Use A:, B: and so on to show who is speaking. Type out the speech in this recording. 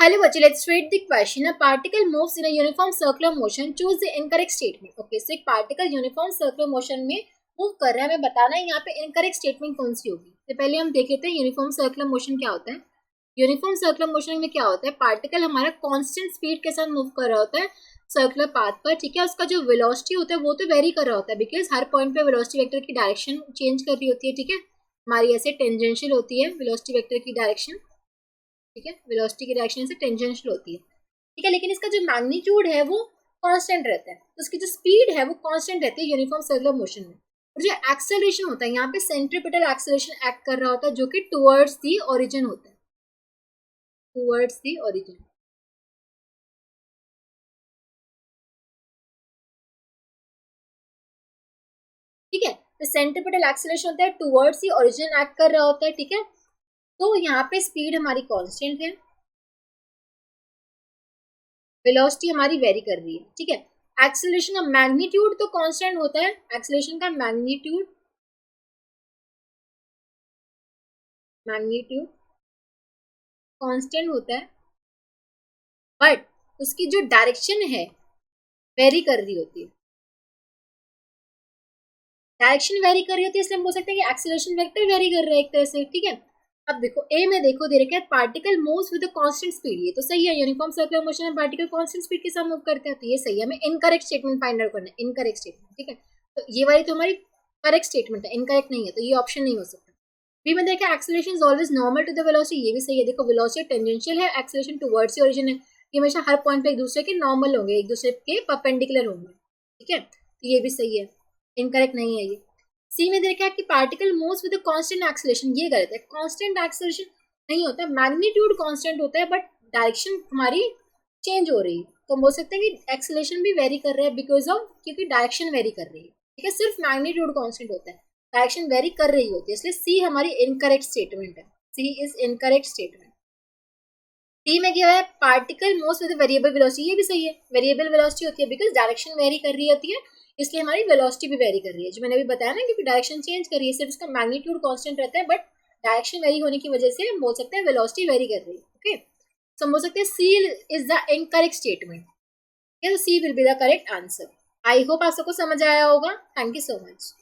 A: Hello, Vachi. Let's read the question. A particle moves in a uniform circular motion. Choose the incorrect statement. Okay, so एक particle uniform circular motion में move कर रहा है, हमें बताना है यहाँ पे इनकरेक्ट स्टेटमेंट कौन सी होगी. तो पहले हम देख लेते हैं यूनिफॉर्म सर्कुलर मोशन क्या होता है. यूनिफॉर्म सर्कुलर मोशन में क्या होता है, पार्टिकल हमारा कांस्टेंट स्पीड के साथ मूव कर रहा होता है सर्कुलर पाथ पर. ठीक है, उसका जो वेलोसिटी होता है वो तो वेरी कर रहा होता है, बिकॉज हर पॉइंट पे वेलोसिटी वेक्टर की डायरेक्शन चेंज कर रही होती है. ठीक है, हमारी ऐसे टेंजेंशियल होती है वेलोसिटी वेक्टर की डायरेक्शन. ठीक है, वेलोसिटी की डायरेक्शन से टेंजेंशियल होती है. ठीक है, लेकिन इसका जो मैग्नीट्यूड है वो कांस्टेंट रहता है, तो उसकी जो स्पीड है वो कांस्टेंट रहती है यूनिफॉर्म सर्कुलर मोशन में. और जो एक्सेलरेशन होता है यहाँ पे सेंट्रीपिटल एक्सेलरेशन एक्ट कर रहा होता है, जो कि टुवर्ड्स दी ओरिजिन होता है, टुवर्ड्स दी ओरिजिन. ठीक है, तो सेंट्रीपिटल एक्सेलरेशन होता है टुवर्ड्स दी ओरिजिन एक्ट कर रहा होता है. ठीक है, तो यहाँ पे स्पीड हमारी कांस्टेंट है, वेलोसिटी हमारी वेरी कर रही है. ठीक है, एक्सेलरेशन का मैग्नीट्यूड तो कांस्टेंट होता है, एक्सेलरेशन का मैग्नीट्यूड कांस्टेंट होता है, बट उसकी जो डायरेक्शन है वेरी कर रही होती है. डायरेक्शन वेरी कर रही होती है, इसलिए हम बोल सकते हैं कि एक्सेलरेशन वेक्टर वेरी कर रहा है एक तरह से. ठीक है, अब देखो ए में देखो दे रखा है particle moves with constant speed. ये तो सही है, यूनिफॉर्म सर्कुलर मोशन में पार्टिकल कांस्टेंट स्पीड के साथ मूव करते हैं, तो ये सही है. हमें इनकरेक्ट स्टेटमेंट फाइंड आउट करना है, इनकरेक्ट स्टेटमेंट. ठीक है, तो ये वाली तो हमारी करेक्ट स्टेटमेंट है, इनकरेक्ट नहीं है, तो ये ऑप्शन नहीं हो सकता. बी में देखा acceleration is always normal to the velocity. ये भी सही है. देखो वेलोसिटी टेंजेंशियल है, एक्सेलरेशन टुवर्ड्स द ओरिजिन है, ये हमेशा हर पॉइंट पे एक दूसरे के नॉर्मल होंगे, एक दूसरे के परपेंडिकुलर होंगे. ठीक है, तो ये भी सही है, इनकरेक्ट नहीं है ये. सी में देखा कि particle moves with constant acceleration, ये गलत है. कांस्टेंट एक्सेलरेशन नहीं होता, मैग्नीट्यूड कांस्टेंट होता है, बट डायरेक्शन हमारी चेंज हो रही है, तो हम बोल सकते हैं कि एक्सेलरेशन भी वेरी कर रहा है बिकॉज ऑफ, क्योंकि डायरेक्शन वेरी कर रही है. ठीक है, सिर्फ मैग्नीट्यूड कांस्टेंट होता है, डायरेक्शन वेरी कर रही होती है, इसलिए सी हमारी इनकरेक्ट स्टेटमेंट है. सी इज इनकरेक्ट स्टेटमेंट. डी में क्या है, particle moves with variable velocity. ये भी सही है, वेरिएबल वेलोसिटी होती है बिकॉज डायरेक्शन वेरी कर रही होती है, इसलिए हमारी वेलोसिटी भी वेरी कर रही है, जो मैंने अभी बताया ना, क्योंकि डायरेक्शन चेंज कर रही है, सिर्फ इसका मैग्नीट्यूड कांस्टेंट रहता है, बट डायरेक्शन वेरी होने की वजह से हम बोल सकते हैं वेलोसिटी वेरी कर रही है. ओके, सो हम बोल सकते हैं C is the incorrect statement. C will be the correct answer. I hope आप सबको समझ आया होगा. Thank you so much.